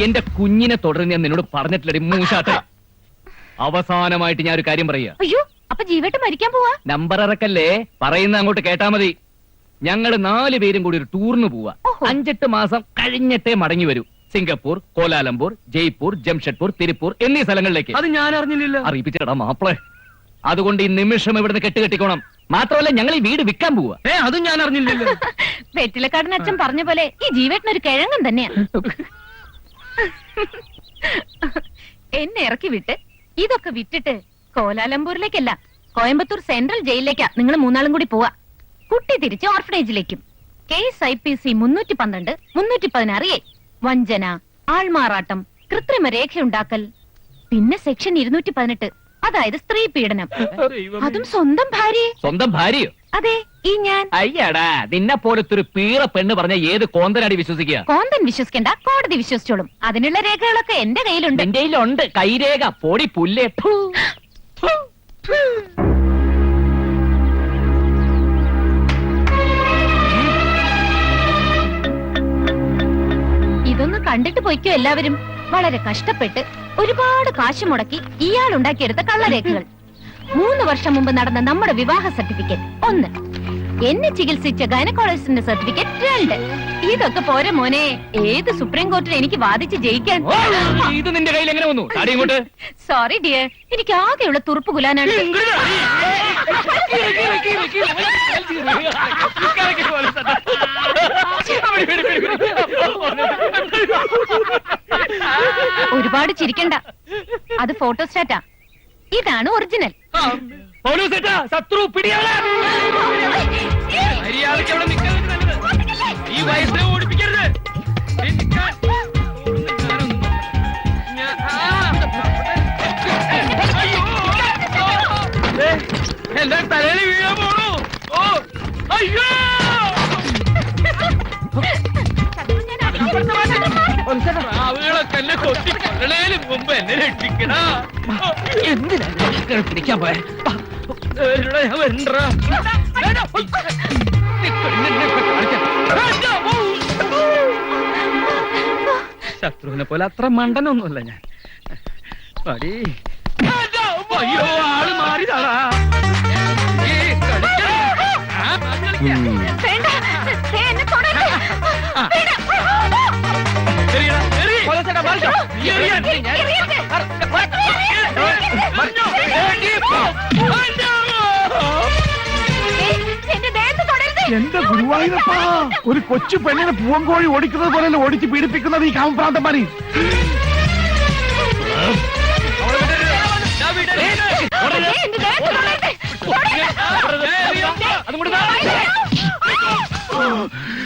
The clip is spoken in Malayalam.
എന്റെ കുഞ്ഞിനെ തുടർന്ന് ഞാൻ നിന്നോട് പറഞ്ഞിട്ടില്ലടി മൂശാത്ത. അവസാനമായിട്ട് ഞാൻ ഒരു കാര്യം പറയാ. അയ്യോ, അപ്പൊ ജീവേട്ട് മരിക്കാൻ പോവാ? നമ്പർ ഇറക്കല്ലേ, പറയുന്ന അങ്ങോട്ട് കേട്ടാ മതി. ഞങ്ങള് 4 പേരും കൂടി ഒരു ടൂറിന് പോവാ. 5-8 മാസം കഴിഞ്ഞിട്ടേ മടങ്ങി വരൂ. സിംഗപ്പൂർ, കോലാലംപൂർ, ജയ്പൂർ, ജംഷഡ്പൂർ, തിരുപ്പൂർ എന്നീ സ്ഥലങ്ങളിലേക്ക്. അത് ഞാൻ അറിഞ്ഞില്ലല്ലോ. അറിയിപ്പിച്ചടാ മാപ്പിളെ. അതുകൊണ്ട് ഈ നിമിഷം ഇവിടുന്ന് കെട്ടുകെട്ടിക്കോണം. മാത്രമല്ല ഞങ്ങൾ ഈ വീട് വിൽക്കാൻ പോവാ. അതും ഞാൻ അറിഞ്ഞില്ലല്ലോ. വെറ്റിലക്കാടൻ അച്ഛൻ പറഞ്ഞ പോലെ ഈ ജീവേട്ടനൊരു കിഴങ്ങൻ തന്നെയാ. എന്നെ ഇറക്കി വിട്ട് ഇതൊക്കെ വിറ്റിട്ട് കോലാലംപൂരിലേക്കല്ല, കോയമ്പത്തൂർ സെൻട്രൽ ജയിലിലേക്കാ നിങ്ങൾ 3 കൂടി പോവാ. കുട്ടി തിരിച്ച് ഓർഫനേജിലേക്കും. കേസ് IPC 312, 316 വഞ്ചന, ആൾമാറാട്ടം, കൃത്രിമ രേഖയുണ്ടാക്കൽ, പിന്നെ സെക്ഷൻ 218, അതായത് സ്ത്രീ പീഡനം. അതും സ്വന്തം ഭാര്യ. സ്വന്തം ഭാര്യയോ? അതെ, ഈ ഞാൻ. അയ്യടാ, നിന്നെ പോലത്തൊരു പീറ പെണ്ണ് പറഞ്ഞ ഏത് കോന്തനാടി വിശ്വസിക്കുക? കോന്തൻ വിശ്വസിക്കണ്ട, കോടതി വിശ്വസിച്ചോളും. അതിനുള്ള രേഖകളൊക്കെ എന്റെ കയ്യിലുണ്ട്. എന്റെ കയ്യിലുണ്ട് കൈരേഖ. പൊടി പുല്ലേ. ഇതൊന്ന് കണ്ടിട്ട് പോയിക്കോ എല്ലാവരും. വളരെ കഷ്ടപ്പെട്ട് ഒരുപാട് കാശ് മുടക്കി ഇയാൾ ഉണ്ടാക്കിയെടുത്ത കള്ളരേഖകൾ. 3 വർഷം മുമ്പ് നടന്ന നമ്മുടെ വിവാഹ സർട്ടിഫിക്കറ്റ് 1, എന്നെ ചികിത്സിച്ച ഗൈനക്കോളജിസ്റ്റിന്റെ സർട്ടിഫിക്കറ്റ് 2. ഇതൊക്കെ പോരെ മോനെ, ഏത് സുപ്രീം കോർട്ടിൽ എനിക്ക് വാദിച്ച് ജയിക്കാൻ. ഇത് നിന്റെ കയ്യിൽ എങ്ങനെ വന്നു? സോറി ഡിയർ, എനിക്ക് ആകെയുള്ള തുറുപ്പ് കുലാനാണ്. ഒരുപാട് ചിരിക്കണ്ട, അത് ഫോട്ടോസ്റ്റാറ്റാ. ഇതാണ് ഒറിജിനൽ. ശത്രു പിടിയാളെ. ഈ വയസ്സിനെ ഓടിപ്പിക്കരുത്. എന്റെ തലയിൽ വീഴാൻ പോണു. ഓ അയ്യോ, ആവുകളൊക്കെ എന്നെ കൊത്തി കൊല്ലണേലും മുമ്പ് എന്നെ രക്ഷിക്കണ. എന്തിനാ പിടിക്കാൻ പോയ? ഞാൻ വരണ്ടാ. ശത്രുവിനെ പോലെ അത്ര മണ്ടനൊന്നുമല്ല ഞാൻ. പടി. അയ്യോ, ആള് മാറിയതാടാ. എന്റെ ഗുരുവായൂരപ്പാ, ഒരു കൊച്ചു പെണ്ണിനെ പൂവങ്കോഴി ഓടിക്കുന്നത് പോലെ ഓടിച്ച് പീഡിപ്പിക്കുന്നത് ഈ കാമപ്രാന്തന്മാരി.